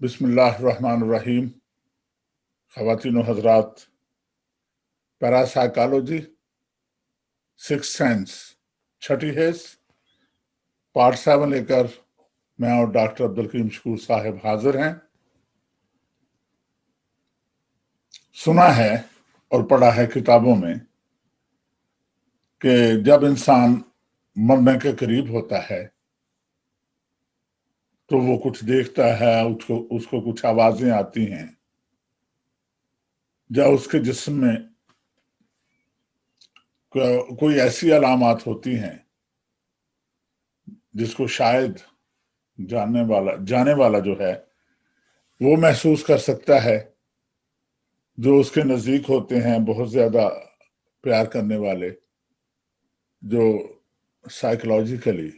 बिस्मिल्लाहिर्रहमानिर्रहीम। ख़वातीन व हज़रात, पैरासाइकोलॉजी सिक्स सेंस छठी हेस पार्ट 7 लेकर मैं और डॉक्टर अब्दुल करीम शकूर साहब हाजिर हैं। सुना है और पढ़ा है किताबों में कि जब इंसान मरने के करीब होता है तो वो कुछ देखता है, उसको कुछ आवाजें आती हैं, या उसके जिस्म में कोई ऐसी अलामात होती हैं जिसको शायद जाने वाला जो है वो महसूस कर सकता है। जो उसके नजदीक होते हैं, बहुत ज्यादा प्यार करने वाले, जो साइकोलॉजिकली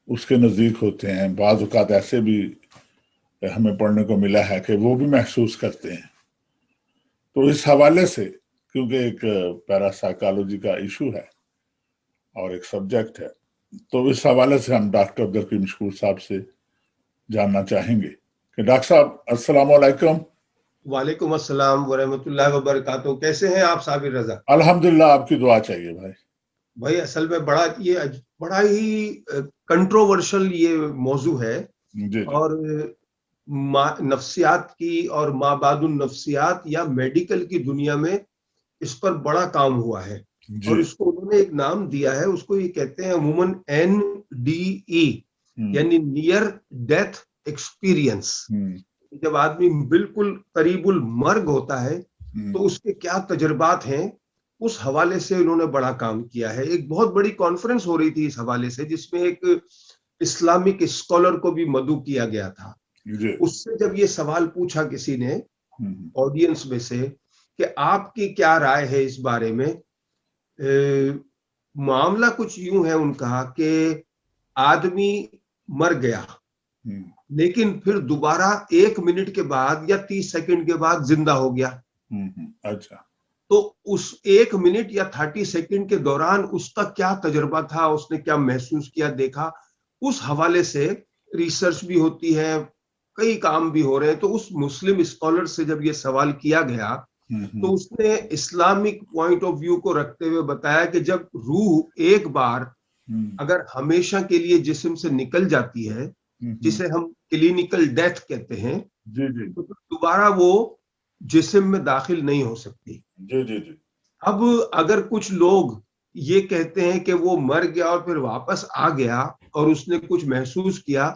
उसके नजदीक होते हैं, बाज़ औक़ात ऐसे भी हमें पढ़ने को मिला है कि वो भी महसूस करते हैं। तो इस हवाले से, क्योंकि एक पैरासाइकोलॉजी का इशू है और एक सब्जेक्ट है, तो इस हवाले से हम डॉक्टर अब्दुल करीम शकूर साहब से जानना चाहेंगे कि डॉक्टर साहब, अस्सलाम वालेकुम। वालेकुम अस्सलाम वरहमतुल्लाहि वबरकातुहू। कैसे हैं आप साबिर रजा? अल्हम्दुलिल्लाह, आपकी दुआ चाहिए भाई। भाई असल में बड़ा ही कंट्रोवर्शियल ये मौजू है। जी जी और नफ्सियात की और माबादुन नफ्सियात या मेडिकल की दुनिया में इस पर बड़ा काम हुआ है। जी। और इसको उन्होंने एक नाम दिया है, उसको ये कहते हैं अमूमन NDE, यानी नियर डेथ एक्सपीरियंस। जब आदमी बिल्कुल करीबुल मर्ग होता है तो उसके क्या तजुर्बात हैं, उस हवाले से उन्होंने बड़ा काम किया है। एक बहुत बड़ी कॉन्फ्रेंस हो रही थी इस हवाले से, जिसमें एक इस्लामिक स्कॉलर को भी मदऊ किया गया था। जी। उससे जब ये सवाल पूछा किसी ने ऑडियंस में से कि आपकी क्या राय है इस बारे में, मामला कुछ यूं है उनका कि आदमी मर गया लेकिन फिर दोबारा 1 मिनट के बाद या 30 सेकंड के बाद जिंदा हो गया। अच्छा। तो उस 1 मिनट या 30 सेकंड के दौरान उसका क्या तजुर्बा था, उसने क्या महसूस किया, देखा, उस हवाले से रिसर्च भी होती है, कई काम भी हो रहे हैं। तो उस मुस्लिम स्कॉलर से जब ये सवाल किया गया तो उसने इस्लामिक पॉइंट ऑफ व्यू को रखते हुए बताया कि जब रूह एक बार अगर हमेशा के लिए जिस्म से निकल जाती है, जिसे हम क्लिनिकल डेथ कहते हैं, जी जी तो दोबारा वो जिस्म में दाखिल नहीं हो सकती। जी जी जी। अब अगर कुछ लोग ये कहते हैं कि वो मर गया और फिर वापस आ गया और उसने कुछ महसूस किया,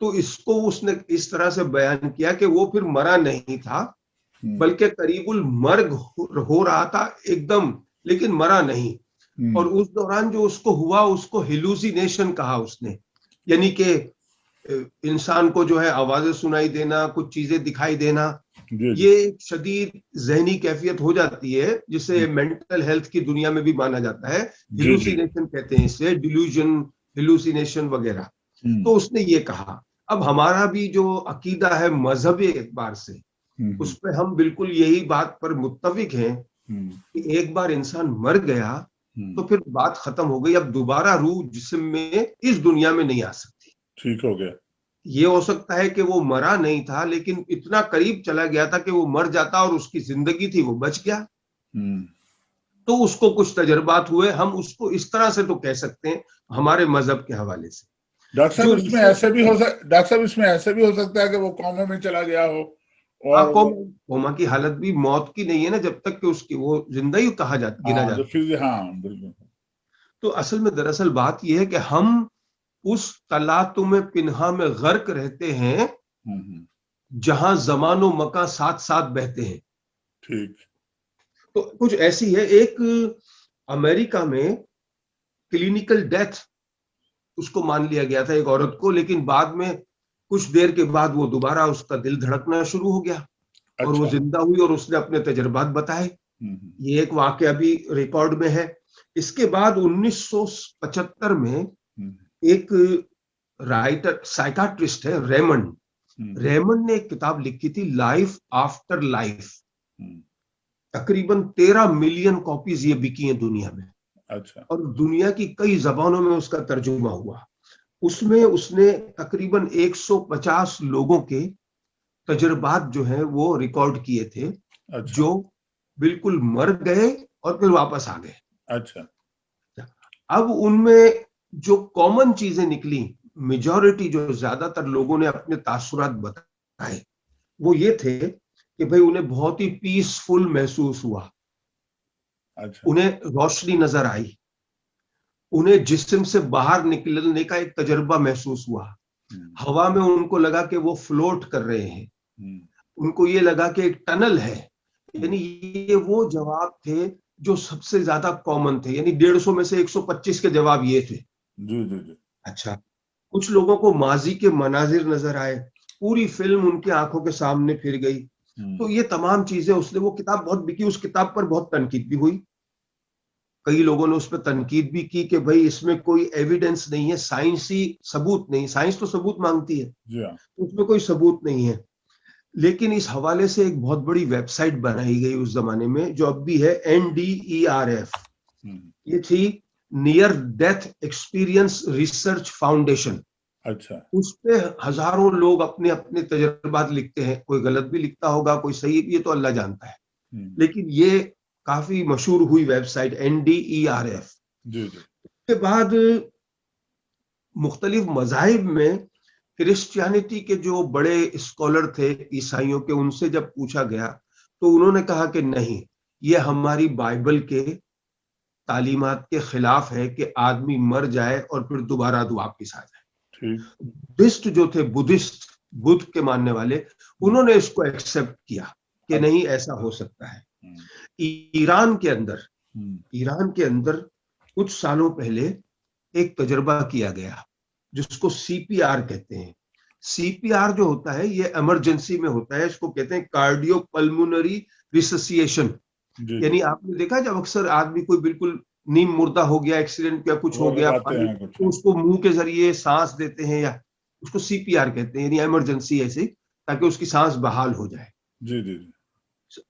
तो इसको उसने इस तरह से बयान किया कि वो फिर मरा नहीं था, बल्कि करीबुल मर्ग हो रहा था एकदम, लेकिन मरा नहीं। और उस दौरान जो उसको हुआ उसको हेलुसिनेशन कहा उसने, यानी कि इंसान को जो है आवाजें सुनाई देना, कुछ चीजें दिखाई देना, ये एक शदीद जहनी कैफियत हो जाती है, जिसे मेंटल हेल्थ की दुनिया में भी माना जाता है। हेलुसिनेशन कहते हैं इसे, डिल्यूजन, हेलुसिनेशन वगैरह। तो उसने ये कहा। अब हमारा भी जो अकीदा है मजहबी एतबार से, उस पर हम बिल्कुल यही बात पर मुत्तफिक हैं कि एक बार इंसान मर गया तो फिर बात खत्म हो गई। अब दोबारा रूह जिस्म में इस दुनिया में नहीं आ सकती। ठीक हो गया। ये हो सकता है कि वो मरा नहीं था, लेकिन इतना करीब चला गया था कि वो मर जाता और उसकी जिंदगी थी, वो बच गया। तो उसको कुछ तजर्बात हुए, हम उसको इस तरह से तो कह सकते हैं हमारे मजहब के हवाले से। डॉक्टर साहब, इसमें ऐसे भी हो सकता है कि वो कौमा में चला गया हो, और कोमा की हालत भी मौत की नहीं है ना, जब तक कि उसकी वो जिंदा ही गिना जाता है। हाँ बिल्कुल। तो असल में दरअसल बात यह है कि हम उस तलातुम पिन्हा में गर्क रहते हैं जहां जमानो मका साथ साथ बहते हैं। ठीक। तो कुछ ऐसी है, एक अमेरिका में क्लिनिकल डेथ उसको मान लिया गया था एक औरत को, लेकिन बाद में कुछ देर के बाद वो दोबारा उसका दिल धड़कना शुरू हो गया और वो जिंदा हुई और उसने अपने तजर्बात बताए। ये एक वाकया भी रिकॉर्ड में है। इसके बाद 1975 में एक राइटर साइकाट्रिस्ट है रेमंड ने एक किताब लिखी थी, लाइफ आफ्टर लाइफ। तकरीबन 13 मिलियन कॉपीज ये बिकी हैं दुनिया में। अच्छा। और दुनिया की कई जबानों में उसका तर्जुमा हुआ। उसमें उसने तकरीबन 150 लोगों के तजुर्बात जो है वो रिकॉर्ड किए थे। अच्छा। जो बिल्कुल मर गए और फिर वापस आ गए। अच्छा। अब उनमें जो कॉमन चीजें निकली, मेजॉरिटी जो ज्यादातर लोगों ने अपने तासुरात बताए, वो ये थे कि भाई उन्हें बहुत ही पीसफुल महसूस हुआ, अच्छा। उन्हें रोशनी नजर आई, उन्हें जिस्म से बाहर निकलने का एक तजर्बा महसूस हुआ, हवा में उनको लगा कि वो फ्लोट कर रहे हैं, उनको ये लगा कि एक टनल है। यानी ये वो जवाब थे जो सबसे ज्यादा कॉमन थे, यानी 150 में से 125 के जवाब ये थे। जी जी जी। अच्छा, कुछ लोगों को माजी के मनाजिर नजर आए, पूरी फिल्म उनकी आंखों के सामने फिर गई। तो ये तमाम चीजें, उसने वो किताब बहुत बिकी, उस किताब पर बहुत तनकीद भी हुई। कई लोगों ने उस पर तनकीद भी की कि भाई इसमें कोई एविडेंस नहीं है, साइंसी सबूत नहीं, साइंस तो सबूत मांगती है, जी हाँ। उसमें कोई सबूत नहीं है। लेकिन इस हवाले से एक बहुत बड़ी वेबसाइट बनाई गई उस जमाने में, जो अब भी है, NDERF। ये थी near death experience research foundation. अच्छा। उस पे हजारों लोग अपने अपने तजुर्बात लिखते हैं, कोई गलत भी लिखता होगा, कोई सही, ये तो अल्लाह जानता है। लेकिन ये काफी मशहूर हुई वेबसाइट NDERF। जी जी। के बाद मुख्तलिफ मजाहिब में क्रिश्चियनिटी के जो बड़े स्कॉलर थे ईसाइयों के, उनसे जब पूछा गया तो उन्होंने कहा कि नहीं, ये हमारी बाइबल के तालीमात के खिलाफ है कि आदमी मर जाए और फिर दोबारा वापिस आ जाए। ठीक। बुद्धिस्ट जो थे, बुद्धिस्ट, बुद्ध के मानने वाले, उन्होंने इसको एक्सेप्ट किया कि नहीं, ऐसा हो सकता है। ईरान के अंदर, ईरान के अंदर कुछ सालों पहले एक तजर्बा किया गया जिसको CPR कहते हैं। CPR जो होता है ये इमरजेंसी में होता है, इसको कहते हैं कार्डियो पल्मोनरी रिससिएशन। यानी आपने देखा जब अक्सर आदमी कोई बिल्कुल नीम मुर्दा हो गया, एक्सीडेंट या कुछ हो गया, तो उसको मुंह के जरिए सांस देते हैं, या उसको CPR कहते हैं, यानी इमरजेंसी ऐसे, ताकि उसकी सांस बहाल हो जाए। जी जी जी।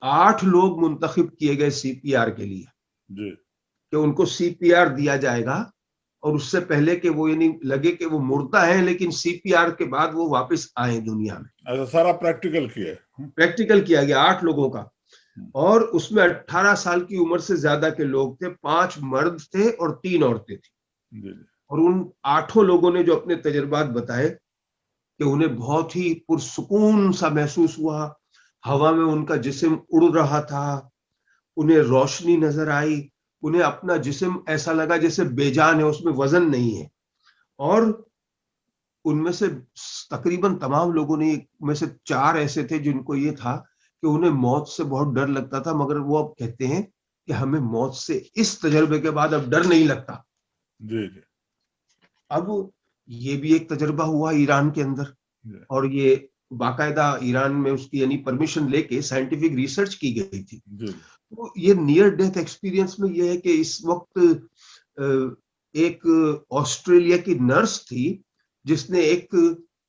8 लोग मुंतखब किए गए CPR के लिए जी। कि उनको CPR दिया जाएगा, और उससे पहले कि वो, यानी लगे कि वो मुर्दा है, लेकिन CPR के बाद वो वापस आए दुनिया में। ऐसा सारा प्रैक्टिकल किया, प्रैक्टिकल किया गया 8 लोगों का, और उसमें 18 साल की उम्र से ज्यादा के लोग थे, 5 मर्द थे और 3 औरतें थी। और उन 8 लोगों ने जो अपने तजर्बात बताए कि उन्हें बहुत ही पुरसुकून सा महसूस हुआ, हवा में उनका जिस्म उड़ रहा था, उन्हें रोशनी नजर आई, उन्हें अपना जिस्म ऐसा लगा जैसे बेजान है, उसमें वजन नहीं है। और उनमें से तकरीबन तमाम लोगों ने, में से 4 ऐसे थे जिनको ये था कि उन्हें मौत से बहुत डर लगता था, मगर वो अब कहते हैं कि हमें मौत से इस तजर्बे के बाद अब डर नहीं लगता। जी जी। अब ये भी एक तजर्बा हुआ ईरान के अंदर, और ये बाकायदा ईरान में उसकी यानी परमिशन लेके साइंटिफिक रिसर्च की गई थी। तो ये नियर डेथ एक्सपीरियंस में ये है कि इस वक्त एक ऑस्ट्रेलिया की नर्स थी जिसने एक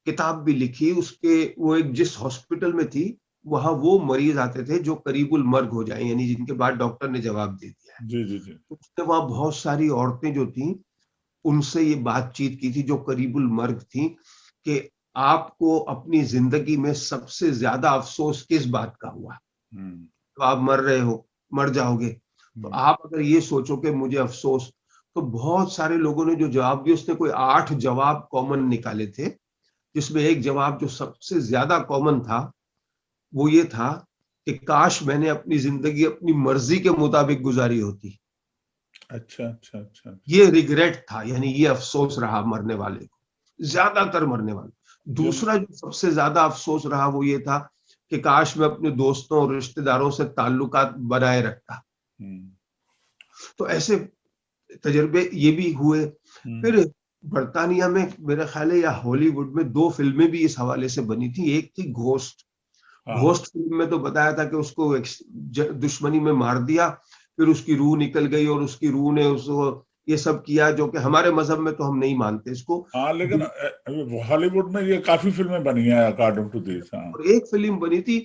किताब भी लिखी, उसके वो एक जिस हॉस्पिटल में थी, वहां वो मरीज आते थे जो करीबुल मर्ग हो जाए, यानी जिनके बाद डॉक्टर ने जवाब दे दिया है। जी जी जी। उसने वहां बहुत सारी औरतें जो थी उनसे ये बातचीत की थी जो करीबुल मर्ग थी, कि आपको अपनी जिंदगी में सबसे ज्यादा अफसोस किस बात का हुआ। तो आप मर रहे हो, मर जाओगे, तो आप अगर ये सोचो कि मुझे अफसोस, तो बहुत सारे लोगों ने जो जवाब दिए, उसने कोई 8 जवाब कॉमन निकाले थे, जिसमें एक जवाब जो सबसे ज्यादा कॉमन था वो ये था कि काश मैंने अपनी जिंदगी अपनी मर्जी के मुताबिक गुजारी होती। अच्छा अच्छा अच्छा। ये रिग्रेट था, यानी ये अफसोस रहा मरने वाले को, ज्यादातर मरने वाले। दूसरा जो सबसे ज्यादा अफसोस रहा वो ये था कि काश मैं अपने दोस्तों और रिश्तेदारों से ताल्लुकात बनाए रखता। तो ऐसे तजर्बे ये भी हुए। फिर बर्तानिया में मेरा ख्याल है या हॉलीवुड में 2 फिल्में भी इस हवाले से बनी थी। एक थी घोस्ट। घोस्ट फिल्म में तो बताया था कि उसको दुश्मनी में मार दिया, फिर उसकी रूह निकल गई और उसकी रूह ने उसको ये सब किया, जो कि हमारे मजहब में तो हम नहीं मानते इसको। हाँ, लेकिन हॉलीवुड में ये काफी फिल्में बनी हैं अकॉर्डिंग टू दिस। और एक फिल्म बनी थी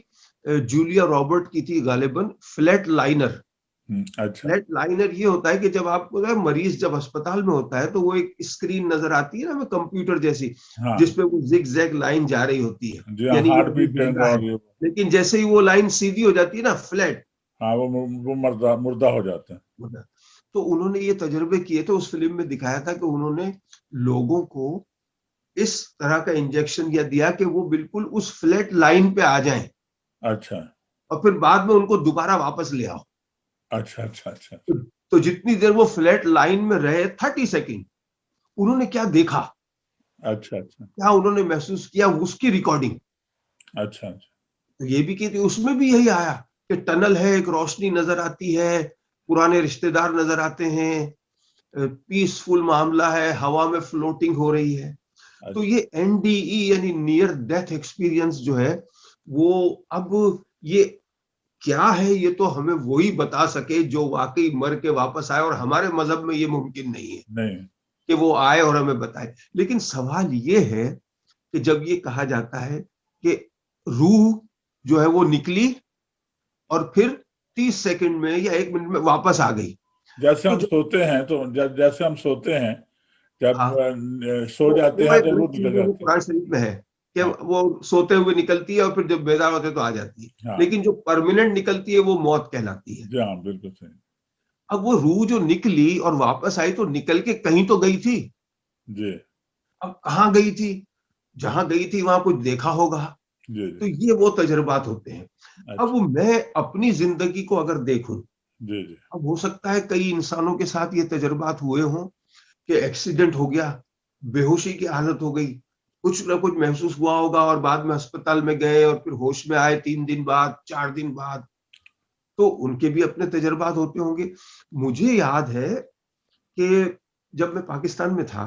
जूलिया रॉबर्ट की थी गालिबन, फ्लैट लाइनर। अच्छा। फ्लैट लाइनर ये होता है कि जब आपको मरीज जब अस्पताल में होता है तो वो एक स्क्रीन नजर आती है ना, हमें कंप्यूटर जैसी, हाँ जिसपे वो जिग जैग लाइन जा रही होती है, जी हाँ, यानी ये हार्ट अभी बीट जिंदा है। और ये, लेकिन जैसे ही वो लाइन सीधी हो जाती है ना, फ्लैट, हाँ वो मुर्दा मुर्दा हो जाते हैं। तो उन्होंने ये तजुर्बे किए थे। उस फिल्म में दिखाया था कि उन्होंने लोगों को इस तरह का इंजेक्शन दिया कि वो बिल्कुल उस फ्लैट लाइन पे आ जाएं, अच्छा और फिर बाद में उनको दोबारा वापस ले आओ। अच्छा अच्छा अच्छा। तो जितनी देर वो फ्लैट लाइन में रहे, 30 सेकेंड, उन्होंने क्या देखा, अच्छा अच्छा क्या उन्होंने महसूस किया, उसकी रिकॉर्डिंग अच्छा अच्छा। तो ये भी की थी। उसमें भी यही आया कि टनल है, एक रोशनी नजर आती है, पुराने रिश्तेदार नजर आते हैं, पीसफुल मामला है, हवा में फ्लोटिंग हो रही है। तो अच्छा ये एनडीई यानी नियर डेथ एक्सपीरियंस जो है वो, अब ये क्या है, ये तो हमें वही बता सके जो वाकई मर के वापस आए, और हमारे मजहब में ये मुमकिन नहीं है नहीं। कि वो आए और हमें बताए। लेकिन सवाल ये है कि जब ये कहा जाता है कि रूह जो है वो निकली और फिर 30 सेकंड में या 1 मिनट में वापस आ गई, जैसे तो हम सोते हैं तो जैसे हम सोते हैं, जब हाँ, सो जाते वो हैं एक तो अलग रूह निकल चीज है, वो जाती है। कुरान शरीफ में है कि हाँ वो सोते हुए निकलती है और फिर जब बेदार होते तो आ जाती है। हाँ लेकिन जो परमानेंट निकलती है वो मौत कहलाती है। जी हाँ, बिल्कुल सही। अब वो रूह जो निकली और वापस आई, तो निकल के कहीं तो गई थी। जी अब कहाँ गई थी? जहां गई थी वहां कुछ देखा होगा। जी जी। तो ये वो तजर्बात होते हैं। अब अच्छा। मैं अपनी जिंदगी को अगर देखूं, जी जी। अब हो सकता है कई इंसानों के साथ ये तजर्बात हुए हों कि एक्सीडेंट हो गया, बेहोशी की हालत हो गई, कुछ ना कुछ महसूस हुआ होगा और बाद में अस्पताल में गए और फिर होश में आए 3 दिन बाद, 4 दिन बाद, तो उनके भी अपने तजर्बात होते होंगे। मुझे याद है कि जब मैं पाकिस्तान में था,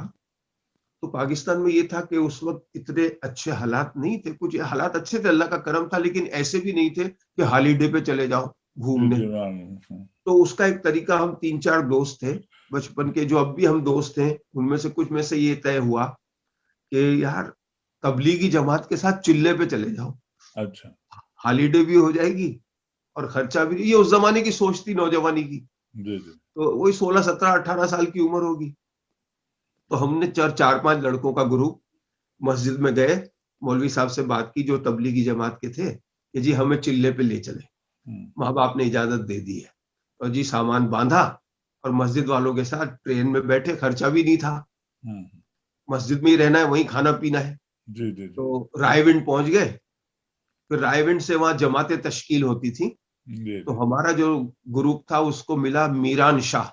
तो पाकिस्तान में ये था कि उस वक्त इतने अच्छे हालात नहीं थे, कुछ हालात अच्छे थे, अल्लाह का करम था, लेकिन ऐसे भी नहीं थे कि हॉलीडे पे चले जाओ जी घूमने। जी तो उसका एक तरीका, हम 3-4 दोस्त थे बचपन के, जो अब भी हम दोस्त हैं, उनमें से कुछ में से ये तय हुआ कि यार तबलीगी जमात के साथ चिल्ले पे चले जाओ, अच्छा। हॉलीडे भी हो जाएगी और खर्चा भी। ये उस जमाने की सोच थी, नौजवानी की। जी जी। तो वही 16, 17, 18 साल की उम्र होगी। तो हमने 4-5 लड़कों का ग्रुप मस्जिद में गए, मौलवी साहब से बात की जो तबलीगी जमात के थे कि जी हमें चिल्ले पे ले चले। हम्म माँ बाप ने इजाजत दे दी है, और जी सामान बांधा और मस्जिद वालों के साथ ट्रेन में बैठे, खर्चा भी नहीं था, हम्म। मस्जिद में ही रहना है, वहीं खाना पीना है। जी जी जी। तो रायविंड पहुंच गए। फिर रायविंड से वहां जमातें तश्कील होती थी। जी तो जी। हमारा जो ग्रुप था उसको मिला मीरान शाह,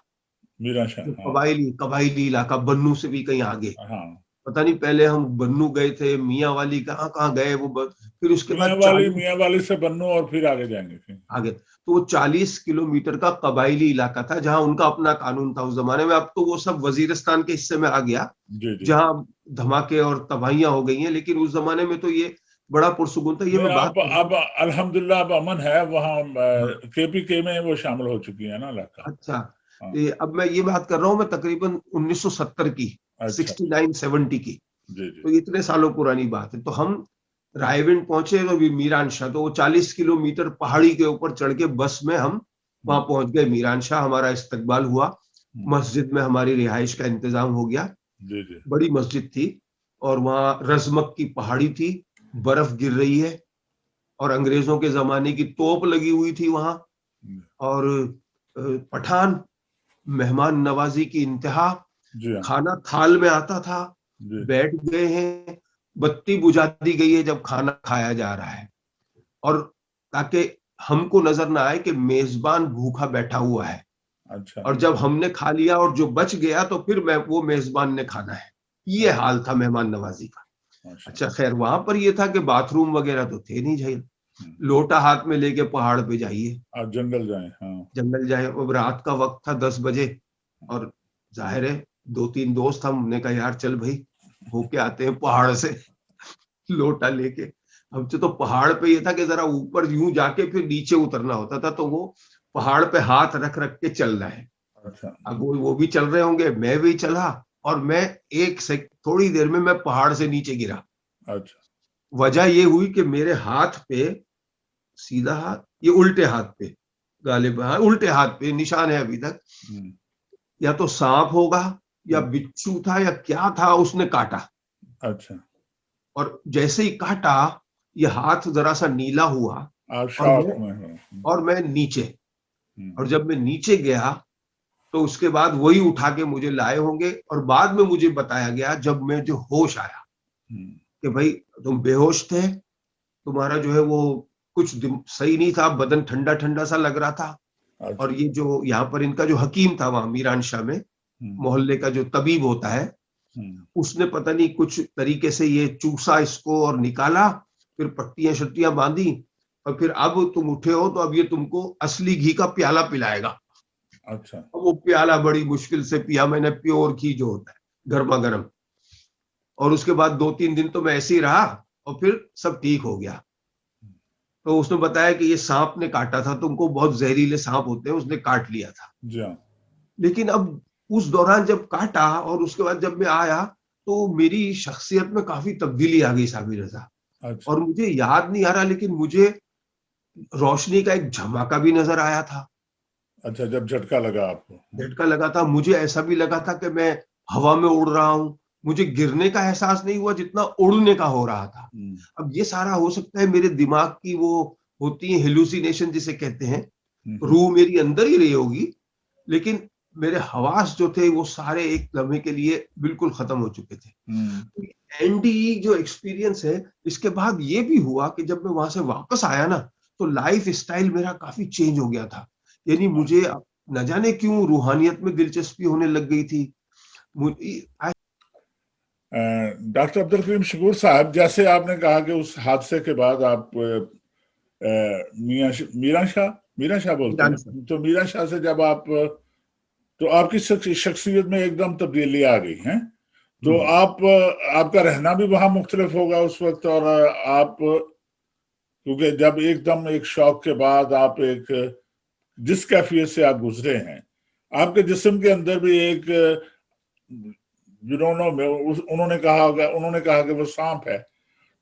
मीरा शाह, जो हाँ। कबायली कबायली इलाका, बन्नू से भी कहीं आगे। हाँ। पता नहीं पहले हम बन्नू गए थे, मियाँ वाली कहाँ कहाँ गए वो फिर उसके बाद 40 मियाँ वाली से बन्नू और फिर आगे जाएंगे फिर। आगे। तो वो 40 किलोमीटर का कबायली इलाका था जहां उनका अपना कानून था उस जमाने में। अब तो वो सब वजीरिस्तान के हिस्से में आ गया, जी जी। जहां धमाके और तबाहियां हो गई हैं। लेकिन उस जमाने में तो ये बड़ा पुरसुकून था। ये नहीं, मैं बात कर रहा अब हूँ। अल्हम्दुलिल्लाह अब अमन है वहाँ। हाँ, केपीके में वो शामिल हो चुकी है ना इलाका। अच्छा। हाँ। अब मैं ये बात कर रहा हूँ, मैं तकरीबन 1970 की, अच्छा। 69-70 की। जी जी। तो इतने सालों पुरानी बात है। तो हम रायविंड पहुंचे तो भी मीरान शाह, तो वो 40 किलोमीटर पहाड़ी के ऊपर चढ़ के बस में हम वहां हम्म पहुंच गए मीरान शाह। हमारा इस्तकबाल हुआ, हम्म। मस्जिद में हमारी रिहाइश का इंतजाम हो गया। जी जी। बड़ी मस्जिद थी और वहां रजमक की पहाड़ी थी, बर्फ गिर रही है, और अंग्रेजों के जमाने की तोप लगी हुई थी वहां। हम्म। और पठान, मेहमान नवाजी की इंतहा, जी हाँ। खाना थाल में आता था, जी बैठ गए हैं, बत्ती बुझा दी गई है जब खाना खाया जा रहा है, और ताकि हमको नजर ना आए कि मेजबान भूखा बैठा हुआ है। अच्छा। और जब हमने खा लिया और जो बच गया तो फिर मैं वो मेजबान ने खाना है। ये अच्छा। हाल था मेहमान नवाजी का। माशा। अच्छा, खैर वहां पर ये था कि बाथरूम वगैरह तो थे नहीं झेल, हम्म। लोटा हाथ में लेके पहाड़ पे जाइए, आप जंगल जाए, हाँ। जंगल जाए। अब रात का वक्त था, 10 बजे, और जाहिर है 2-3 दोस्त, हमने कहा यार चल भाई होके आते हैं पहाड़ से, लोटा लेके। अब तो पहाड़ पे ये था कि जरा ऊपर यूं जाके फिर नीचे उतरना होता था, तो वो पहाड़ पे हाथ रख रख के चल रहा है। अच्छा अब वो भी चल रहे होंगे, मैं भी चला, और मैं एक से थोड़ी देर में मैं पहाड़ से नीचे गिरा। अच्छा। वजह ये हुई कि मेरे हाथ पे, सीधा हाथ, ये उल्टे हाथ पे गालिब, हाँ, उल्टे हाथ पे निशान है अभी तक। या तो सांप होगा या बिच्छू था या क्या था, उसने काटा। अच्छा। और जैसे ही काटा, ये हाथ जरा सा नीला हुआ आप और शौक मैं में हो। और मैं नीचे। और हम्म। जब मैं नीचे गया तो उसके बाद वही उठा के मुझे लाए होंगे, और बाद में मुझे बताया गया जब मैं जो होश आया हम्म। कि भाई तुम बेहोश थे, तुम्हारा जो है वो कुछ सही नहीं था, बदन ठंडा ठंडा सा लग रहा था। और अच्छा। ये जो यहाँ पर इनका जो हकीम था वहां मीरान शाह में, हम्म। मोहल्ले का जो तबीब होता है, हम्म। उसने पता नहीं कुछ तरीके से ये चूसा इसको और निकाला, फिर पट्टियां शट्टियां बांधी, और फिर अब तुम उठे हो तो अब ये तुमको असली घी का प्याला पिलाएगा। अच्छा। अब वो प्याला बड़ी मुश्किल से पिया मैंने, प्योर घी जो होता है गर्मा गर्म। और उसके बाद 2-3 दिन तो मैं ऐसे ही रहा, और फिर सब ठीक हो गया। तो उसने बताया कि ये सांप ने काटा था तुमको, बहुत जहरीले सांप होते हैं, उसने काट लिया था। जी हाँ। लेकिन अब उस दौरान जब काटा और उसके बाद जब मैं आया, तो मेरी शख्सियत में काफी तब्दीली आ गई साबिर रजा। अच्छा। और मुझे याद नहीं आ रहा, लेकिन मुझे रोशनी का एक झमाका भी नजर आया था, अच्छा, जब झटका लगा आपको। झटका लगा था। मुझे ऐसा भी लगा था कि मैं हवा में उड़ रहा हूं। मुझे गिरने का एहसास नहीं हुआ जितना उड़ने का हो रहा था। हम्म। अब ये सारा हो सकता है मेरे दिमाग की वो होती है हेलुसिनेशन जिसे कहते हैं, हम्म। रूह मेरी अंदर ही रही होगी। लेकिन मेरे हवास जो थे वो सारे एक लम्हे के लिए बिल्कुल खत्म हो चुके थे। हम्म। एनडीई जो एक्सपीरियंस है, इसके बाद ये भी हुआ कि जब मैं वहां से वापस आया ना, तो लाइफ स्टाइल मेरा काफी चेंज हो गया था। यानी मुझे न जाने क्यों रूहानियत में दिलचस्पी होने लग गई थी। डॉक्टर अब्दुल करीम शकूर साहब, जैसे आपने कहा कि उस हादसे के बाद आप मीरा शाह बोलते हैं, तो मीरा शाह से जब आप, तो आपकी शख्सियत में एकदम तब्दीली आ गई है। तो आप, आपका रहना भी वहां मुख्तलिफ होगा उस वक्त। और आप, क्योंकि जब एकदम एक शौक के बाद आप एक, जिस कैफियत से आप गुजरे हैं, आपके जिस्म के अंदर भी एक, जिन्होंने उन्होंने कहा कि वो सांप है।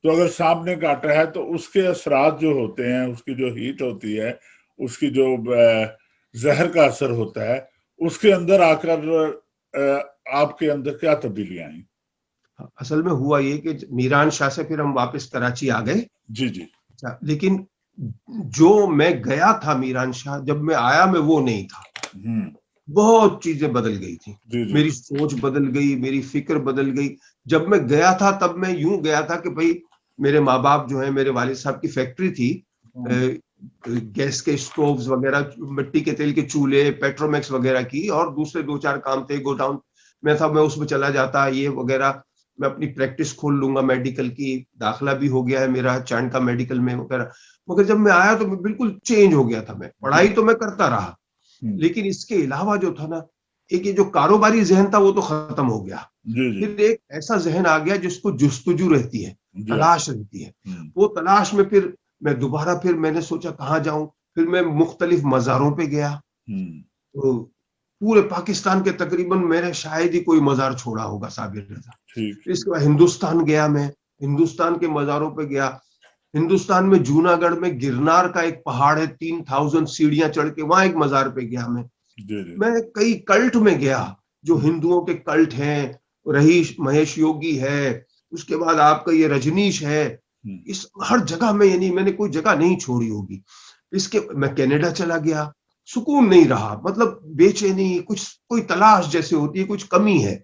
तो अगर सांप ने काटा है तो उसके असरात जो होते हैं, उसकी जो हीट होती है, उसकी जो जहर का असर होता है, उसके अंदर आकर आपके अंदर क्या तब्दीलियां आई? असल में हुआ ये कि मीरान शाह से फिर हम वापस कराची आ गए। जी जी। अच्छा, लेकिन जो मैं गया था मीरान शाह, जब मैं आया मैं वो नहीं था। बहुत चीजें बदल गई थी। जी जी। मेरी सोच बदल गई, मेरी फिक्र बदल गई। जब मैं गया था तब मैं यूं गया था कि भाई मेरे माँ बाप जो है, मेरे वालिद साहब की फैक्ट्री थी, गैस के स्टोव्स वगैरह, मिट्टी के तेल के चूल्हे, पेट्रोमैक्स वगैरह की, और दूसरे 2-4 काम थे। गोडाउन में था, मैं उसमें चला जाता ये वगैरह। मैं अपनी प्रैक्टिस खोल लूंगा मेडिकल की, दाखिला भी हो गया है मेरा चांद का मेडिकल में वगैरह। मगर जब मैं आया तो मैं बिल्कुल चेंज हो गया था। मैं पढ़ाई तो मैं करता रहा, लेकिन इसके अलावा जो था ना, एक ये जो कारोबारी जहन था वो तो खत्म हो गया। जी जी। फिर एक ऐसा जहन आ गया जिसको जुस्तजू रहती है, जी हाँ। तलाश रहती है। वो तलाश में फिर मैं दोबारा, फिर मैंने सोचा कहाँ जाऊं। फिर मैं मुख्तलिफ मज़ारों पे गया। तो पूरे पाकिस्तान के तकरीबन मैंने शायद ही कोई मज़ार छोड़ा होगा साबिर रजा। ठीक। इसके बाद हिंदुस्तान गया मैं, हिंदुस्तान के मज़ारों पे गया। हिंदुस्तान में जूनागढ़ में गिरनार का एक पहाड़ है, 3000 सीढ़ियां चढ़ के, वहां एक मज़ार पे गया मैं। जी जी। मैं कई कल्ट में गया, जो हिंदुओं के कल्ट हैं। रहीश महेश योगी है, उसके बाद आपका ये रजनीश है। इस हर जगह में, यानी मैंने कोई जगह नहीं छोड़ी होगी। इसके मैं कनाडा चला गया, सुकून नहीं रहा, मतलब बेचैनी, कुछ कोई तलाश जैसे होती है, कुछ कमी है।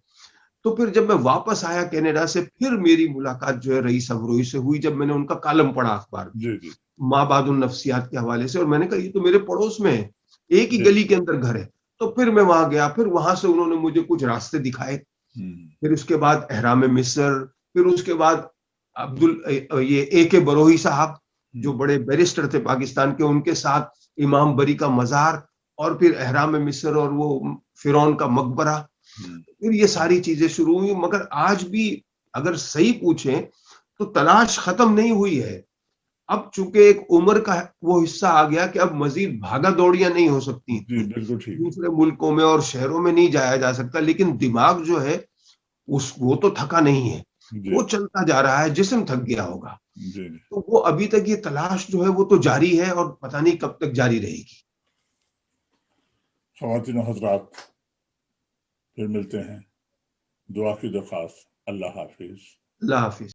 तो फिर जब मैं वापस आया कनाडा से, फिर मेरी मुलाकात जो है रईस अमरोही से हुई, जब मैंने उनका कॉलम पढ़ा अखबार में, जी जी। माँ बादुल नफ्सियात के हवाले से। और मैंने कहा ये तो मेरे पड़ोस में है, एक ही जी। गली के अंदर घर है। तो फिर मैं वहां गया, फिर वहां से उन्होंने मुझे कुछ रास्ते दिखाए। फिर उसके बाद एहराम मिस्र, फिर उसके बाद ये AK बरोही साहब, जो बड़े बैरिस्टर थे पाकिस्तान के, उनके साथ इमाम बरी का मजार, और फिर एहराम मिस्र और वो फिरौन का मकबरा। फिर ये सारी चीजें शुरू हुई। मगर आज भी अगर सही पूछें तो तलाश खत्म नहीं हुई है। अब चूंकि एक उम्र का वो हिस्सा आ गया कि अब मजीद भागा दौड़ियां नहीं हो सकती जी इतनी, बिल्कुल ठीक। दूसरे मुल्कों में और शहरों में नहीं जाया जा सकता। लेकिन दिमाग जो है उस वो तो थका नहीं है, जी वो चलता जा रहा है। जिस्म थक गया होगा, जी। तो वो अभी तक ये तलाश जो है वो तो जारी है, और पता नहीं कब तक जारी रहेगी। ख़वातीन और हज़रात, फिर मिलते हैं। दुआ की दरख्वास्त। अल्लाह हाफिज। अल्लाह हाफिज।